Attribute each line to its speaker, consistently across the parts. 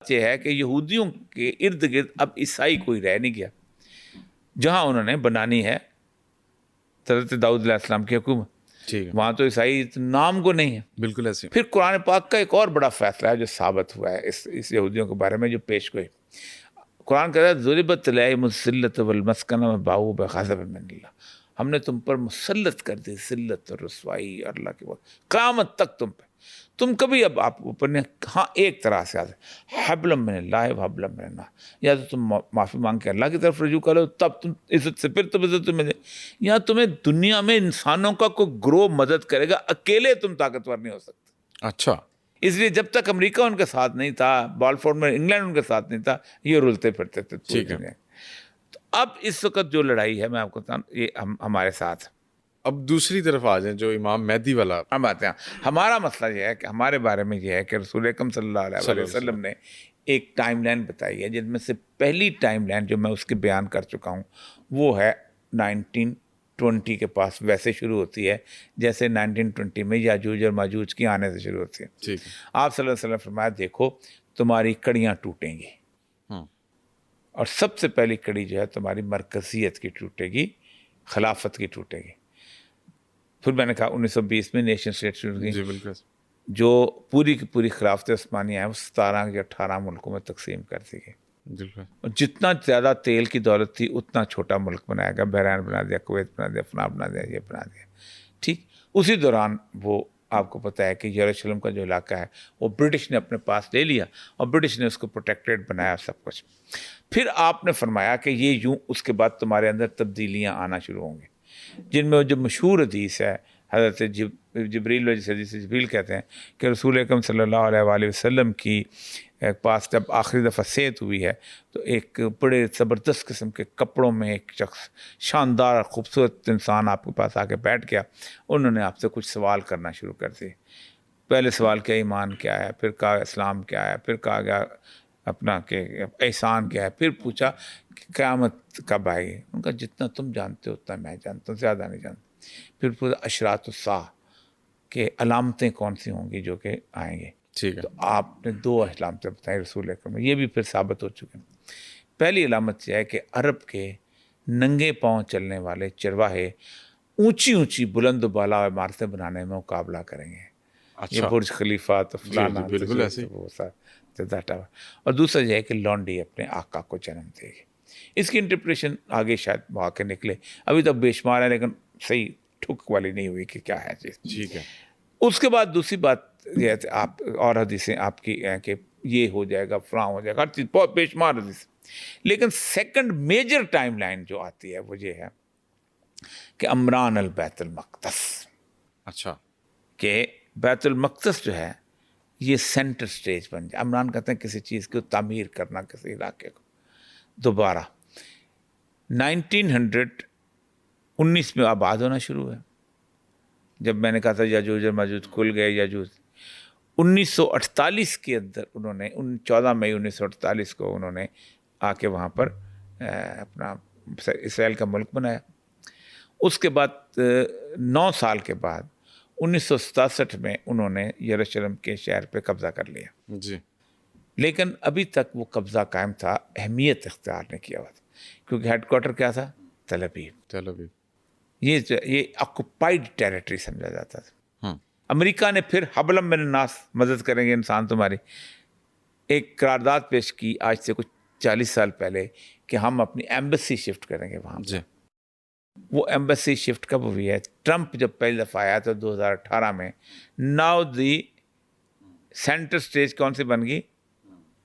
Speaker 1: یہ ہے کہ یہودیوں کے ارد گرد اب عیسائی کوئی رہ نہیں گیا، جہاں انہوں نے بنانی ہے حضرت داؤد علیہ السلام کی حکومت،
Speaker 2: ٹھیک ہے،
Speaker 1: وہاں تو عیسائی نام کو نہیں ہے.
Speaker 2: بالکل ایسے.
Speaker 1: پھر قرآن پاک کا ایک اور بڑا فیصلہ ہے جو ثابت ہوا ہے اس یہودیوں کے بارے میں جو پیش گوئی. قرآن کہتا ہے ضربت علیہم الذلۃ والمسکنۃ وباؤوا بغضب من اللہ، ہم نے تم پر مسلط کر دی ذلت اور رسوائی اور اللہ کے بعد قیامت تک تم پہ. تم کبھی اب آپ اوپر نے ہاں ایک طرح سے آتے حبل من اللہ و حبل من الناس، یا تو تم معافی مانگ کے اللہ کی طرف رجوع کرو تب تم عزت سے، پھر تم عزت تمہیں دے، یا تمہیں دنیا میں انسانوں کا کوئی گروہ مدد کرے گا، اکیلے تم طاقتور نہیں ہو سکتے.
Speaker 2: اچھا،
Speaker 1: اس لیے جب تک امریکہ ان کے ساتھ نہیں تھا، بالفور میں انگلینڈ ان کے ساتھ نہیں تھا، یہ رلتے پھرتے تھے پوری
Speaker 2: ٹھیک ہے.
Speaker 1: دنیا. تو اب اس وقت جو لڑائی ہے میں آپ کو بتاؤں یہ ہمارے ساتھ.
Speaker 2: اب دوسری طرف آ جائیں جو امام مہدی والا.
Speaker 1: ہم آتے ہیں، ہمارا مسئلہ یہ ہے کہ ہمارے بارے میں یہ ہے کہ رسول اکرم صلی اللہ علیہ وسلم نے ایک ٹائم لائن بتائی ہے، جن میں سے پہلی ٹائم لائن جو میں اس کی بیان کر چکا ہوں وہ ہے 1920 کے پاس ویسے شروع ہوتی ہے جیسے 1920 میں یاجوج اور ماجوج کی آنے سے شروع ہوتی ہے.
Speaker 2: ٹھیک ہے.
Speaker 1: آپ صلی اللہ علیہ وسلم فرمایا دیکھو تمہاری کڑیاں ٹوٹیں گی، اور سب سے پہلی کڑی جو ہے تمہاری مرکزیت کی ٹوٹے گی، خلافت کی ٹوٹے گی. پھر میں نے کہا 1920 میں نیشن اسٹیٹ شروع کی،
Speaker 2: جی بالکل.
Speaker 1: جو پوری کی پوری خلافت عثمانیہ ہے وہ 17 یا 18 ملکوں میں تقسیم کر دی گئی.
Speaker 2: بالکل.
Speaker 1: اور جتنا زیادہ تیل کی دولت تھی اتنا چھوٹا ملک بنایا گیا، بحرین بنا دیا، کویت بنا دیا، فلاں بنا دیا، یہ بنا دیا. ٹھیک اسی دوران وہ آپ کو پتہ ہے کہ یروشلم کا جو علاقہ ہے وہ برٹش نے اپنے پاس لے لیا اور برٹش نے اس کو پروٹیکٹیڈ بنایا سب کچھ. پھر آپ نے فرمایا کہ یہ یوں اس کے بعد تمہارے اندر تبدیلیاں آنا شروع ہوں گی، جن میں جو مشہور حدیث ہے حضرت جبریل جس حدیث جبریل کہتے ہیں کہ رسول اکرم صلی اللہ علیہ وآلہ وسلم کی پاس جب آخری دفعہ صحت ہوئی ہے تو ایک بڑے زبردست قسم کے کپڑوں میں ایک شخص شاندار خوبصورت انسان آپ کے پاس آ کے بیٹھ گیا. انہوں نے آپ سے کچھ سوال کرنا شروع کر دیے. پہلے سوال کیا ایمان کیا ہے، پھر کہا اسلام کیا ہے، پھر کہا گیا اپنا کہ احسان کیا ہے، پھر پوچھا کہ قیامت کب آئے گی. ان کا جتنا تم جانتے ہو اتنا میں جانتا ہوں، زیادہ نہیں جانتا. پھر پورا اشراط الساعہ کہ علامتیں کون سی ہوں گی جو کہ آئیں گے.
Speaker 2: ٹھیک ہے.
Speaker 1: تو آپ نے 2 علامتیں بتائیں رسول اکرم میں، یہ بھی پھر ثابت ہو چکے ہیں. پہلی علامت یہ ہے کہ عرب کے ننگے پاؤں چلنے والے چرواہے اونچی اونچی بلند و بالا عمارتیں بنانے میں مقابلہ کریں گے. یہ برج خلیفہ تو فلانا
Speaker 2: بالکل ایسے.
Speaker 1: وہ ساتھ. اور دوسرا یہ ہے کہ لونڈی اپنے آقا کو جنم دے گی. اس کی انٹرپریشن آگے شاید واقع نکلے، ابھی تک بے شمار ہے لیکن صحیح ٹھک والی نہیں ہوئی کہ کیا ہے چیز.
Speaker 2: ٹھیک ہے.
Speaker 1: اس کے بعد دوسری بات یہ ہے آپ اور حدیثیں آپ کی ہیں کہ یہ ہو جائے گا، فلاں ہو جائے گا، ہر چیز بہت بے شمار حدیث. لیکن سیکنڈ میجر ٹائم لائن جو آتی ہے وہ یہ ہے کہ عمران البیت المقدس.
Speaker 2: اچھا.
Speaker 1: کہ بیت المقدس جو ہے یہ سینٹر سٹیج بن جائے. عمران کہتے ہیں کسی چیز کو تعمیر کرنا، کسی علاقے کو دوبارہ. 1919 میں آباد ہونا شروع ہے. جب میں نے کہا تھا یاجوج اور ماجوج کھل گئے یاجوج، 1948 کے اندر انہوں نے 14 مئی 1948 کو انہوں نے آ کے وہاں پر اپنا اسرائیل کا ملک بنایا. اس کے بعد 9 سال کے بعد 1967 میں انہوں نے یروشلم کے شہر پہ قبضہ کر لیا.
Speaker 2: جی. لیکن
Speaker 1: ابھی تک وہ قبضہ قائم تھا، اہمیت اختیار نہیں کیا ہوا تھا، کیونکہ ہیڈ کوارٹر کیا تھا؟ تل ابیب. یہ آکوپائڈ ٹیریٹری سمجھا جاتا تھا. امریکہ نے پھر حبل من الناس، مدد کریں گے انسان تمہاری، ایک قرارداد پیش کی آج سے کچھ 40 سال پہلے کہ ہم اپنی ایمبیسی شفٹ کریں گے وہاں.
Speaker 2: جی.
Speaker 1: وہ ایمبیسی شفٹ کب ہوئی ہے؟ ٹرمپ جب پہلی دفعہ آیا تھا 2018 میں. ناؤ دی سینٹر سٹیج کون سی بن گئی؟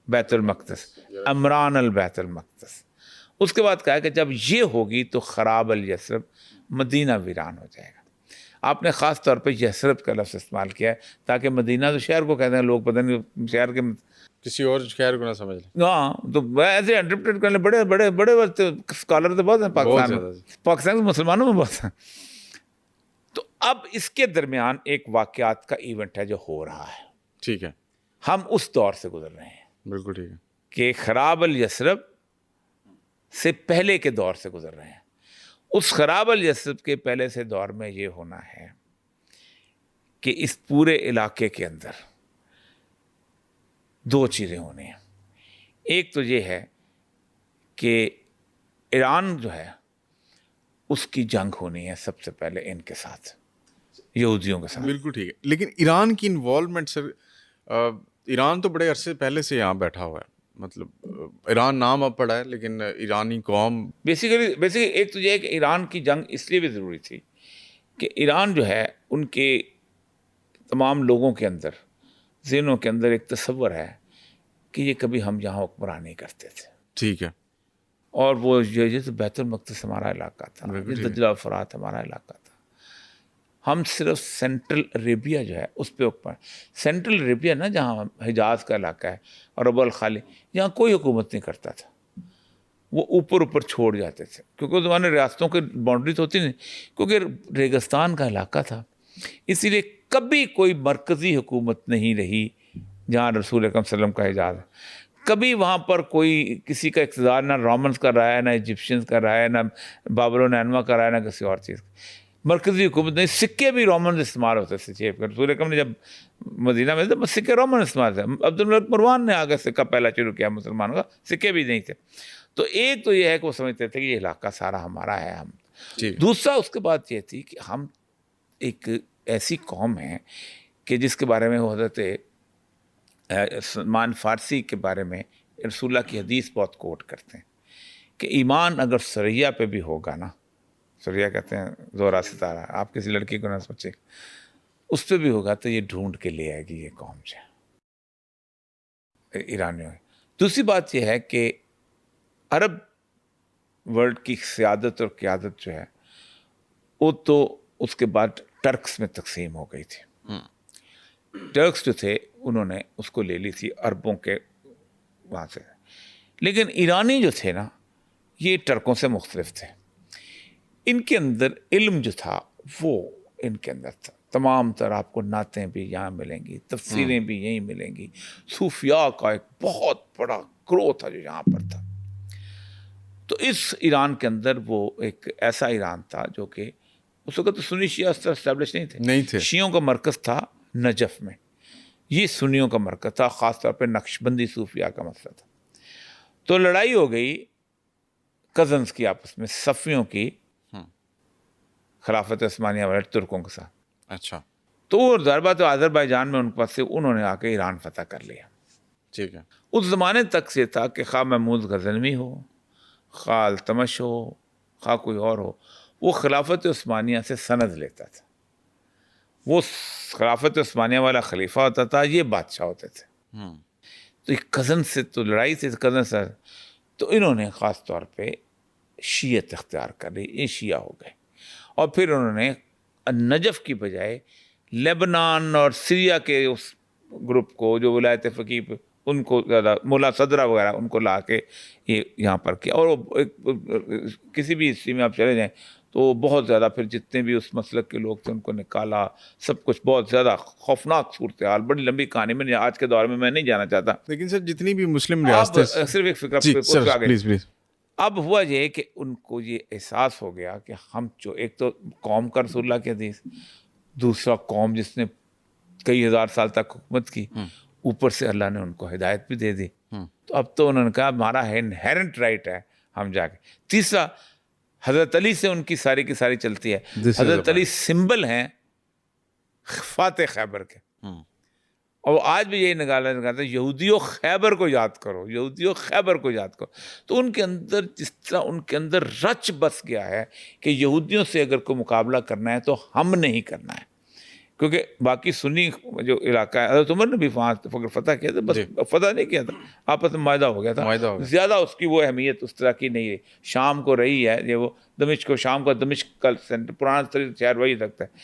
Speaker 1: بیت المقدس، عمران البیت المقدس. اس کے بعد کہا کہ جب یہ ہوگی تو خراب الیثرب، مدینہ ویران ہو جائے گا. آپ نے خاص طور پہ یثرب کا لفظ استعمال کیا ہے تاکہ مدینہ تو شہر کو کہتے ہیں لوگ، پتہ نہیں شہر کے
Speaker 2: کسی اور شہر کو نہ سمجھ لیں.
Speaker 1: ہاں تو ایسے انٹرپریٹ کرنے بڑے بڑے بڑے اسکالر تو بہت ہیں پاکستان میں، پاکستان کے مسلمانوں میں بہت ہیں. تو اب اس کے درمیان ایک واقعات کا ایونٹ ہے جو ہو رہا ہے.
Speaker 2: ٹھیک ہے.
Speaker 1: ہم اس دور سے گزر رہے ہیں.
Speaker 2: بالکل ٹھیک ہے.
Speaker 1: کہ خراب الیثرب سے پہلے کے دور سے گزر رہے ہیں. اس خراب الیثرب کے پہلے سے دور میں یہ ہونا ہے کہ اس پورے علاقے کے اندر 2 چیزیں ہونی ہیں. ایک تو یہ ہے کہ ایران جو ہے اس کی جنگ ہونی ہے سب سے پہلے ان کے ساتھ، یہودیوں کے ساتھ.
Speaker 2: بالکل ٹھیک ہے. لیکن ایران کی انوالومنٹ سر، ایران تو بڑے عرصے پہلے سے یہاں بیٹھا ہوا ہے، مطلب ایران نام اب پڑا ہے لیکن ایرانی قوم
Speaker 1: بیسیکلی ایک تو یہ ہے کہ ایران کی جنگ اس لیے بھی ضروری تھی کہ ایران جو ہے ان کے تمام لوگوں کے اندر، ذہنوں کے اندر ایک تصور ہے کہ یہ کبھی ہم یہاں حکمران نہیں کرتے تھے.
Speaker 2: ٹھیک ہے.
Speaker 1: اور وہ یہ تو بیت المقدس ہمارا علاقہ تھا، یہ دجلہ و فرات ہمارا علاقہ تھا. ہم صرف سینٹرل عربیہ جو ہے اس پہ اوپر، سینٹرل عربیہ نا جہاں حجاز کا علاقہ ہے اور رب الخالی، یہاں کوئی حکومت نہیں کرتا تھا. وہ اوپر چھوڑ جاتے تھے کیونکہ اس زمانے ریاستوں کی باؤنڈری تو ہوتی نہیں، کیونکہ ریگستان کا علاقہ تھا. اسی لیے کبھی کوئی مرکزی حکومت نہیں رہی جہاں رسول اکرم صلی اللہ علیہ وسلم کا حجاز ہے. کبھی وہاں پر کوئی کسی کا اقتدار نہ رومنس کا رہا ہے، نہ ایجپشنز کا رہا ہے، نہ بابر و نینوا کا رہا ہے، نہ کسی اور چیز کا. مرکزی حکومت نہیں. سکے بھی رومنز استعمال ہوتے تھے جیب کر. رسول اکرم نے جب مدینہ میں تھے سکے رومن استعمال تھے. عبدالملک مروان نے آگے سکہ پہلا شروع کیا مسلمانوں کا، سکے بھی نہیں تھے. تو ایک تو یہ ہے کہ وہ سمجھتے تھے کہ یہ علاقہ سارا ہمارا ہے. ہم دوسرا اس کے بعد یہ تھی کہ ہم ایک ایسی قوم ہیں کہ جس کے بارے میں وہ حضرت سلمان فارسی کے بارے میں رسول اللہ کی حدیث بہت کوٹ کرتے ہیں کہ ایمان اگر سریا پہ بھی ہوگا نا، سریا کہتے ہیں زورا ستارہ، آپ کسی لڑکی کو نہ سوچے، اس پہ بھی ہوگا تو یہ ڈھونڈ کے لے آئے گی یہ قوم جو ہے ایرانیوں. دوسری بات یہ ہے کہ عرب ورلڈ کی سیادت اور قیادت جو ہے وہ تو اس کے بعد ٹرکس میں تقسیم ہو گئی تھی. ٹرکس جو تھے انہوں نے اس کو لے لی تھی عربوں کے وہاں سے. لیکن ایرانی جو تھے نا یہ ٹرکوں سے مختلف تھے. ان کے اندر علم جو تھا وہ ان کے اندر تھا. تمام تر آپ کو نعتیں بھی یہاں ملیں گی، تفسیریں بھی یہیں ملیں گی. صوفیاء کا ایک بہت بڑا گروہ تھا جو یہاں پر تھا. تو اس ایران کے اندر وہ ایک ایسا ایران تھا جو کہ اس وقت تو سنی شیعہ اسٹیبلش نہیں تھے. شیعوں کا مرکز تھا نجف میں، یہ سنیوں کا مرکز تھا. خاص طور پہ نقشبندی صوفیاء کا مسئلہ تھا. تو لڑائی ہو گئی کزنس کی آپس میں، صفیوں کی، خلافت عثمانیہ والے ترکوں کے ساتھ.
Speaker 2: اچھا.
Speaker 1: تو ظاہر بات ہے آذربائیجان میں ان کے پاس سے انہوں نے آ کے ایران فتح کر لیا.
Speaker 2: ٹھیک ہے.
Speaker 1: اس زمانے تک یہ تھا کہ خواہ محمود غزنوی ہو، خواہ التمش ہو، خواہ کوئی اور ہو، وہ خلافت عثمانیہ سے سند لیتا تھا. وہ خلافت عثمانیہ والا خلیفہ ہوتا تھا، یہ بادشاہ ہوتے تھے. تو ایک کزن سے تو لڑائی تھی، کزن سے تو انہوں نے خاص طور پہ شیعت اختیار کر لی. یہ شیعہ ہو گئے اور پھر انہوں نے نجف کی بجائے لیبنان اور سیریا کے اس گروپ کو جو ولایت فقیہ ان کو زیادہ مولا صدرہ وغیرہ ان کو لا کے یہ یہاں پر کیا. اور کسی بھی ہسٹری میں آپ چلے جائیں تو بہت زیادہ پھر جتنے بھی اس مسلک کے لوگ تھے ان کو نکالا، سب کچھ بہت زیادہ خوفناک صورتحال. بڑی لمبی کہانی میں آج کے دور میں نہیں جانا چاہتا.
Speaker 2: لیکن سر جتنی بھی مسلم ریاستیں،
Speaker 1: صرف ایک فکر
Speaker 2: پلیز.
Speaker 1: اب ہوا یہ کہ ان کو یہ احساس ہو گیا کہ ہم جو ایک تو قوم کا رسول اللہ کی حدیث، دوسرا قوم جس نے کئی ہزار سال تک حکومت کی، اوپر سے اللہ نے ان کو ہدایت بھی دے دی. تو اب تو انہوں نے کہا ہمارا انہیرنٹ رائٹ ہے ہم جا کے. تیسرا حضرت علی سے ان کی ساری کی ساری چلتی ہے. حضرت علی سمبل ہیں فاتح خیبر کے. اور آج بھی یہی نکالا جاتا ہے یہودیوں خیبر کو یاد کرو، یہودیوں خیبر کو یاد کرو. تو ان کے اندر جس طرح ان کے اندر رچ بس گیا ہے کہ یہودیوں سے اگر کوئی مقابلہ کرنا ہے تو ہم نہیں کرنا ہے. کیونکہ باقی سنی جو علاقہ ہے، حضرت عمر نے بھی وہاں فتح کیا تھا، بس فتح نہیں کیا تھا، آپس میں معاہدہ ہو گیا تھا. زیادہ اس کی وہ اہمیت اس طرح کی نہیں رہی. شام کو رہی ہے یہ وہ دمشق کو، شام کا دمشق کا سینٹر پرانا ترین شہر وہی رکھتا ہے.